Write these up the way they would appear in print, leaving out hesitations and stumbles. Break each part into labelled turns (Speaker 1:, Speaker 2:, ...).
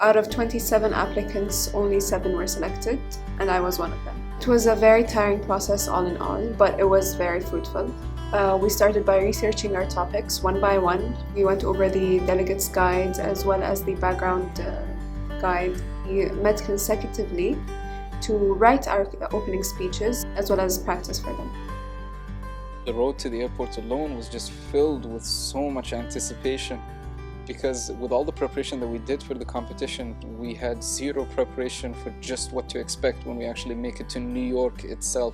Speaker 1: Out of 27 applicants, only 7 were selected, and I was one of them. It was a very tiring process all in all, but it was very fruitful. We started by researching our topics one by one. We went over the delegates' guides as well as the background guide. We met consecutively to write our opening speeches as well as practice for them.
Speaker 2: The road to the airport alone was just filled with so much anticipation, because with all the preparation that we did for the competition, we had zero preparation for just what to expect when we actually make it to New York itself.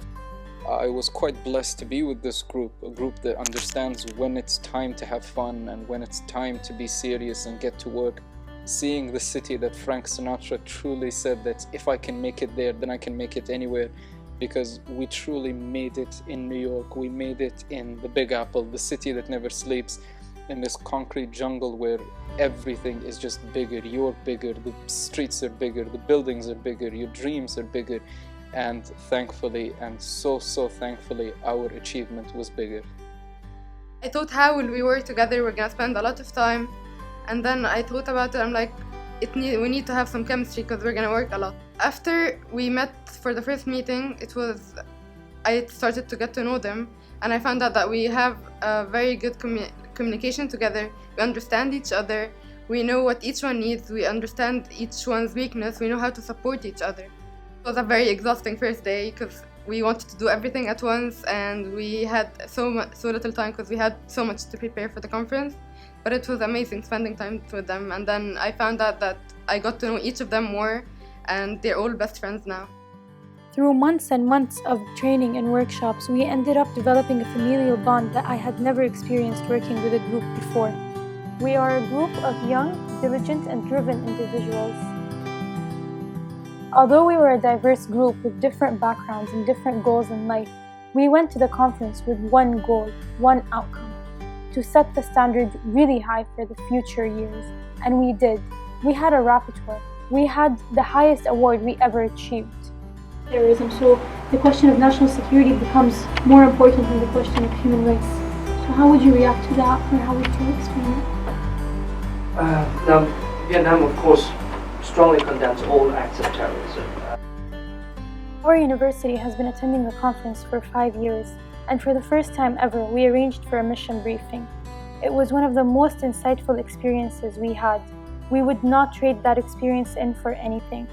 Speaker 2: I was quite blessed to be with this group, a group that understands when it's time to have fun and when it's time to be serious and get to work. Seeing the city that Frank Sinatra truly said that if I can make it there, then I can make it anywhere, because we truly made it in New York. We made it in the Big Apple, the city that never sleeps, in this concrete jungle where everything is just bigger. You're bigger, the streets are bigger, the buildings are bigger, your dreams are bigger. And thankfully, and so thankfully, our achievement was bigger.
Speaker 3: I thought how will we work together, we're gonna spend a lot of time. And then I thought about it, I'm like, we need to have some chemistry because we're gonna work a lot. After we met for the first meeting, I started to get to know them, and I found out that we have a very good communication together. We understand each other, we know what each one needs, we understand each one's weakness, we know how to support each other. It was a very exhausting first day because we wanted to do everything at once, and we had so little time because we had so much to prepare for the conference. But it was amazing spending time with them, and then I found out that I got to know each of them more, and they're all best friends now.
Speaker 4: Through months and months of training and workshops, we ended up developing a familial bond that I had never experienced working with a group before. We are a group of young, diligent, and driven individuals. Although we were a diverse group with different backgrounds and different goals in life, we went to the conference with one goal, one outcome: to set the standard really high for the future years. And we did. We had a rapporteur. We had the highest award we ever achieved.
Speaker 5: Terrorism, so the question of national security becomes more important than the question of human rights. So how would you react to that, or how would you explain it?
Speaker 6: Now, Vietnam, of course, strongly condemns all acts of terrorism.
Speaker 4: Our university has been attending the conference for 5 years, and for the first time ever, we arranged for a mission briefing. It was one of the most insightful experiences we had. We would not trade that experience in for anything.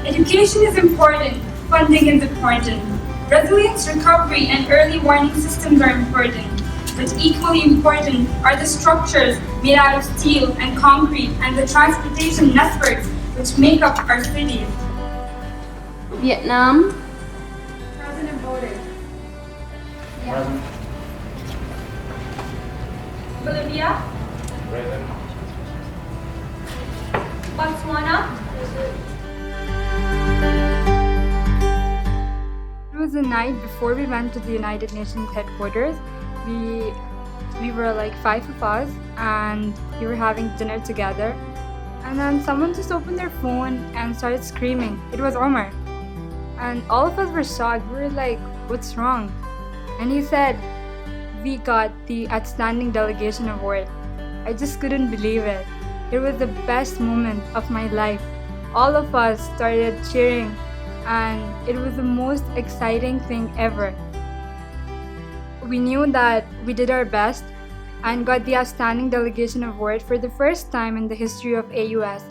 Speaker 7: Education is important, funding is important. Resilience, recovery, and early warning systems are important. But equally important are the structures made out of steel and concrete and the transportation networks which make up our cities.
Speaker 8: Vietnam.
Speaker 7: President voted.
Speaker 6: Present.
Speaker 7: Bolivia.
Speaker 6: Present.
Speaker 7: Botswana.
Speaker 8: It was the night before we went to the United Nations headquarters. We were like 5 of us, and we were having dinner together. And then someone just opened their phone and started screaming. It was Omar. And all of us were shocked. We were like, what's wrong? And he said, we got the Outstanding Delegation Award. I just couldn't believe it. It was the best moment of my life. All of us started cheering, and it was the most exciting thing ever. We knew that we did our best and got the Outstanding Delegation Award for the first time in the history of AUS.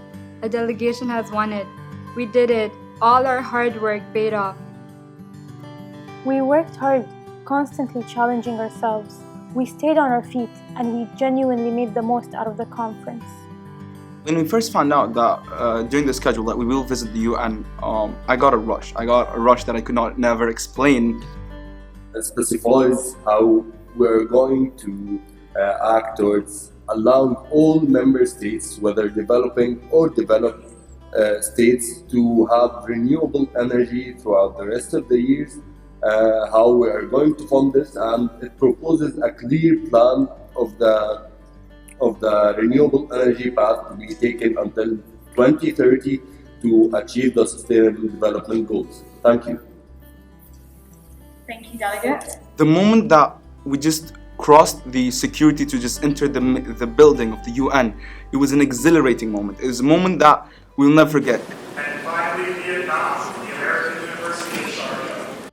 Speaker 8: A delegation has won it. We did it. All our hard work paid off.
Speaker 4: We worked hard, constantly challenging ourselves. We stayed on our feet, and we genuinely made the most out of the conference.
Speaker 9: When we first found out that during the schedule that we will visit the UN, I got a rush. I got a rush that I could never explain.
Speaker 10: It specifies how we're going to act towards allowing all member states, whether developing or developed states, to have renewable energy throughout the rest of the years, how we are going to fund this, and it proposes a clear plan of the renewable energy path to be taken until 2030 to achieve the Sustainable Development Goals. Thank you.
Speaker 7: Thank you, Delegate.
Speaker 9: The moment that we just crossed the security to just enter the building of the UN, it was an exhilarating moment. It was a moment that we'll never forget.
Speaker 11: And finally, Vietnam, the American University of Sharjah.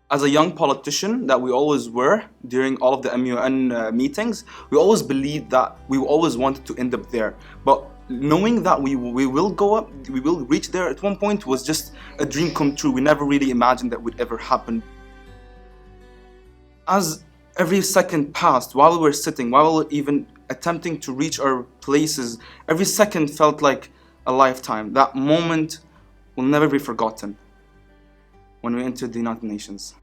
Speaker 9: As a young politician that we always were during all of the MUN meetings, we always believed that we always wanted to end up there. But knowing that we will go up, we will reach there at one point was just a dream come true. We never really imagined that would ever happen. As every second passed, while we were sitting, while we were even attempting to reach our places, every second felt like a lifetime. That moment will never be forgotten when we entered the United Nations.